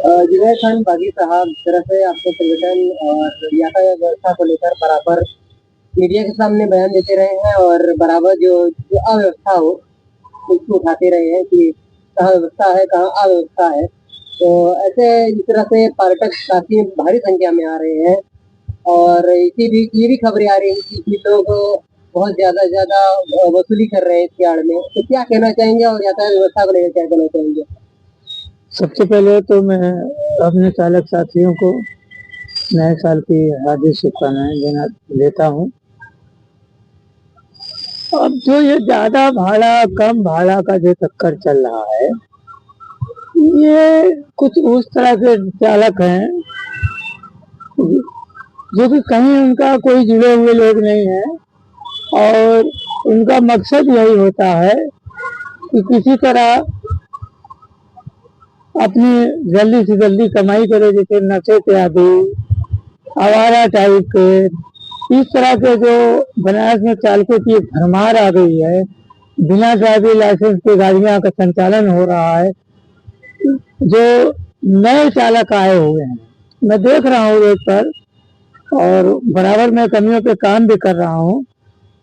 जुनैद खान बागी साहब, दरअसल आपके संगठन और यातायात व्यवस्था को लेकर बराबर मीडिया के सामने बयान देते रहे हैं और बराबर जो जो अव्यवस्था हो उसको उठाते रहे हैं कि कहाँ व्यवस्था है, कहाँ अव्यवस्था है। तो ऐसे इस तरह से पर्यटक काफी भारी संख्या में आ रहे हैं और इसी भी ये भी खबरें आ रही हैं कि कुछ लोग बहुत ज्यादा वसूली कर रहे हैं इसके आड़ में। तो क्या कहना चाहेंगे और यातायात व्यवस्था को लेकर क्या कहना चाहेंगे? सबसे पहले तो मैं अपने चालक साथियों को नए साल की हार्दिक शुभकामनाएं देना देता हूँ। अब जो ये ज्यादा भाड़ा कम भाड़ा का जो चक्कर चल रहा है, ये कुछ उस तरह के चालक हैं जो कि कहीं उनका कोई जुड़े हुए लोग नहीं है और उनका मकसद यही होता है कि किसी तरह अपनी जल्दी से जल्दी कमाई करे, जैसे नशे के आदि, आवारा टाइप के, इस तरह के जो बनारस में चालकों की एक भरमार आ गई है। बिना ड्राइविंग लाइसेंस के गाड़ियां का संचालन हो रहा है। जो नए चालक आए हुए हैं, मैं देख रहा हूँ रोड पर और बराबर मैं कमियों पे काम भी कर रहा हूँ,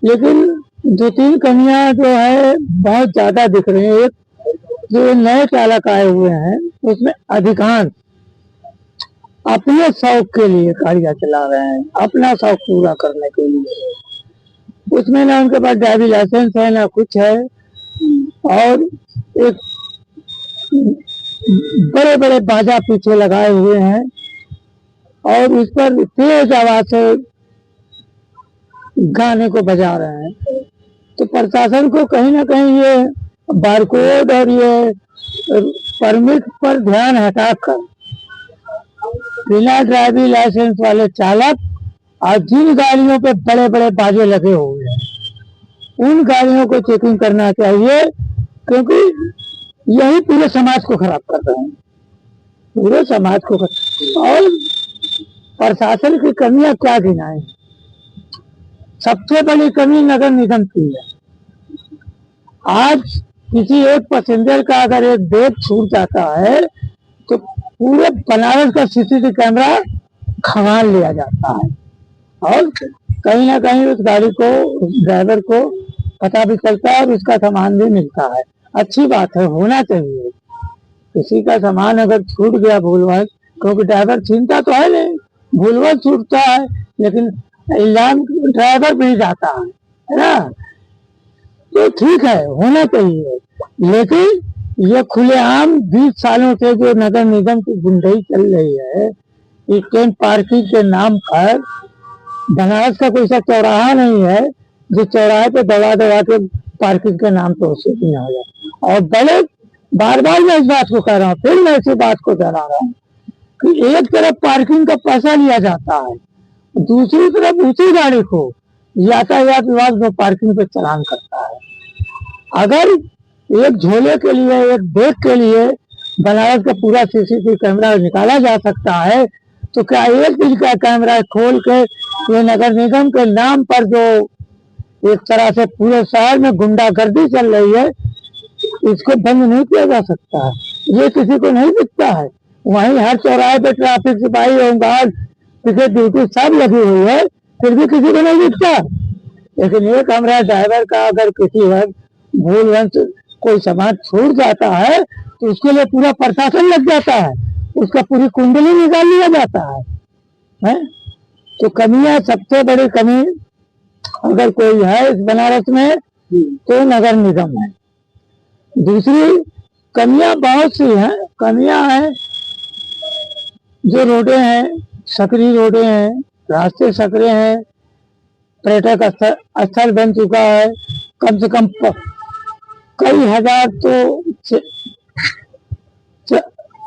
लेकिन दो तीन कमियां जो है बहुत ज्यादा दिख रही हैं। एक, जो नए चालक आए हुए हैं उसमें अधिकांश अपने शौक के लिए गाड़ियां चला रहे हैं, अपना शौक पूरा करने के लिए। उसमें ना उनके पास ड्राइविंग लाइसेंस है ना कुछ है, और एक बड़े बड़े बाजा पीछे लगाए हुए हैं और उस पर तेज आवाज से गाने को बजा रहे हैं। तो प्रशासन को कहीं ना कहीं ये बारकोड और ये परमिट पर ध्यान हटाकर बिना ड्राइविंग लाइसेंस वाले चालक और जिन गाड़ियों पे बड़े बड़े बाजे लगे हुए हैं उन गाड़ियों को चेकिंग करना चाहिए, क्योंकि यही पूरे समाज को खराब कर रहे हैं, पूरे समाज को। और प्रशासन की कमियां क्या गिनाएं। सबसे बड़ी कमी नगर निगम की है। आज किसी एक पैसेंजर का अगर एक बैग छूट जाता है तो पूरे बनारस का सीसीटीवी कैमरा खंगाल लिया जाता है और कहीं ना कहीं उस गाड़ी को, उस ड्राइवर को पता भी चलता है और उसका सामान भी मिलता है। अच्छी बात है, होना चाहिए। किसी का सामान अगर छूट गया भूलवश, क्योंकि ड्राइवर छीनता तो है नहीं, भूलवश छूटता है, लेकिन इल्जाम ड्राइवर भी जाता है ना। तो ठीक है, होना चाहिए, लेकिन ये खुलेआम 20 सालों से जो नगर निगम की गुंडई चल रही है, स्टैंड पार्किंग के नाम पर। बनारस का कोई सा चौराहा नहीं है जो चौराहे पे दबा दबा के पार्किंग के नाम पे उससे नहीं हो जाए। और बड़े बार बार मैं इस बात को कह रहा हूँ, फिर मैं इसी बात को दोहरा रहा हूँ कि एक तरफ पार्किंग का पैसा लिया जाता है, दूसरी तरफ उसी गाड़ी को यातायात विभाग जो पार्किंग पे चालान करता है। अगर एक झोले के लिए, एक बैग के लिए बनारस का पूरा सीसीटीवी कैमरा निकाला जा सकता है, तो क्या एक दिन का कैमरा खोल के ये नगर निगम के नाम पर जो एक तरह से पूरे शहर में गुंडागर्दी चल रही है, इसको बंद नहीं किया जा सकता है? ये किसी को नहीं दिखता है? वहीं हर चौराहे पे ट्रैफिक सिपाही, होमगार्ड, टिकट ड्यूटी सब लगी हुई है, फिर भी किसी को नहीं दिखता। लेकिन एक हमारा ड्राइवर का अगर किसी वक्त भूलवश कोई सामान छूट जाता है तो उसके लिए पूरा प्रशासन लग जाता है, उसका पूरी कुंडली निकाल लिया जाता है? तो कमियां, सबसे बड़ी कमी अगर कोई है इस बनारस में तो नगर निगम है। दूसरी कमियां बहुत सी हैं। कमियां हैं जो रोडें हैं, सकरी रोडें हैं, रास्ते सकरे हैं, पर्यटक स्थल बन चुका है। कम से कम कई हजार तो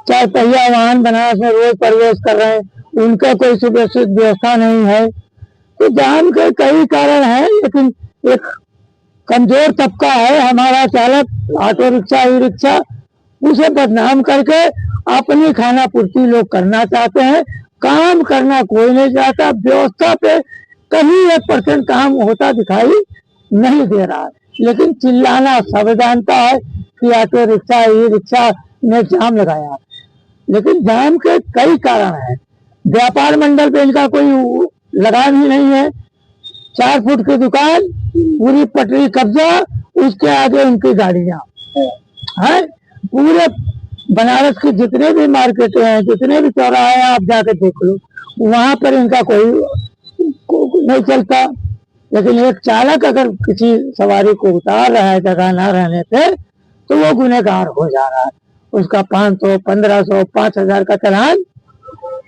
चार पहिया वाहन बनारस में रोज प्रवेश कर रहे हैं, उनका कोई सुव्यवस्थित व्यवस्था नहीं है। तो जान के कई कारण है, लेकिन एक कमजोर तबका है हमारा चालक, ऑटो रिक्शा, ई रिक्शा, उसे बदनाम करके अपनी खाना पूर्ति लोग करना चाहते हैं, काम करना कोई नहीं चाहता। व्यवस्था पे कहीं 1% काम होता दिखाई नहीं दे रहा है, लेकिन चिल्लाना सब जानता है कि ऑटो रिक्शा, ई रिक्शा ने जाम लगाया। लेकिन जाम के कई कारण हैं। व्यापार मंडल पे इनका कोई लगाम ही नहीं है। 4 फुट की दुकान, पूरी पटरी कब्जा, उसके आगे उनकी गाड़ियां हैं। पूरे बनारस की जितने भी मार्केट हैं, जितने भी चौराहे हैं, आप जाके देख लो, वहां पर इनका कोई नहीं चलता। लेकिन एक चालक अगर किसी सवारी को उतार रहा है जगह ना रहने पे, तो वो गुनहगार हो जा रहा है। उसका 500, 1500, 5000 का चालान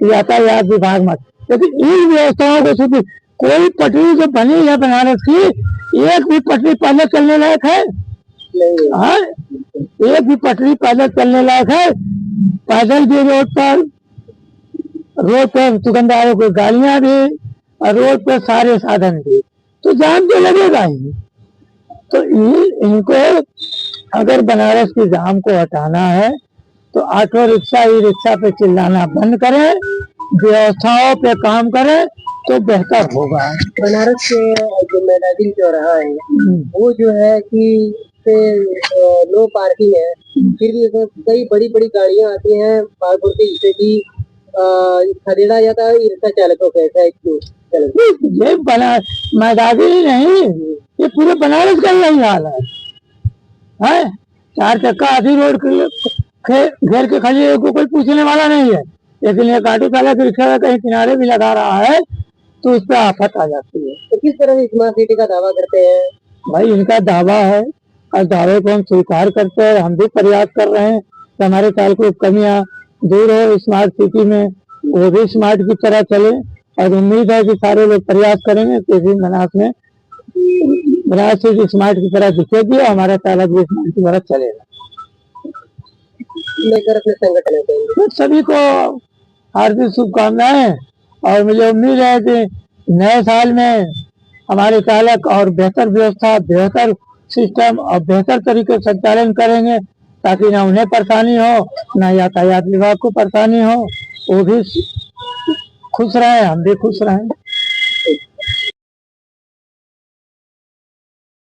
यातायात विभाग में। लेकिन इन व्यवस्थाओं को शुद्ध, कोई पटरी जो बनी है बनारस की, एक भी पटरी पहले चलने लायक है? हाँ, एक भी पटरी पहले चलने लायक है? पैदल भी रोड पर दुकानदारों की गाड़ियां भी, और रोड पर सारे साधन भी, तो जाम तो लगेगा ही। तो इनको अगर बनारस की जाम को हटाना है तो ऑटो रिक्शा, ई रिक्शा पे चिल्लाना बंद करें, व्यवस्थाओं पे काम करें तो बेहतर होगा। बनारस के जो मैदानी चौराहा है, वो जो है कि नो पार्किंग है, फिर भी इसमें कई बड़ी बड़ी गाड़ियां आती हैं पालपुर से, जिससे कि खदेड़ा जाता है रिक्शा चालकों को। ऐसा ये मैदानी नहीं, ये पूरे बनारस का यही हाल है। 4 चक्का आधी रोड घेर के खड़ी है, कोई पूछने वाला नहीं है। लेकिन एक ऑटो चालक रिक्शा कहीं किनारे भी लगा रहा है तो उस पर आफत आ जाती है। तो किस तरह से स्मार्ट सिटी का दावा करते हैं? भाई इनका दावा है और दावे को हम स्वीकार करते हैं। हम भी प्रयास कर रहे हैं कि हमारे चालकों की कमियां दूर हो स्मार्ट सिटी में, वो भी स्मार्ट की तरह चले। और उम्मीद है कि सारे लोग प्रयास करेंगे कि बनारस सिटी स्मार्ट की तरह दिखेगी और हमारा चालक भी स्मार्ट की तरह चलेगा। लेकर अपने संगठन में सभी को हार्दिक शुभकामनाएं, और मुझे उम्मीद है कि नए साल में हमारे चालक और बेहतर व्यवस्था, बेहतर सिस्टम और बेहतर तरीके से संचालन करेंगे, ताकि ना उन्हें परेशानी हो, ना यातायात विभाग को परेशानी हो। वो भी खुश रहे, हम भी खुश रहें।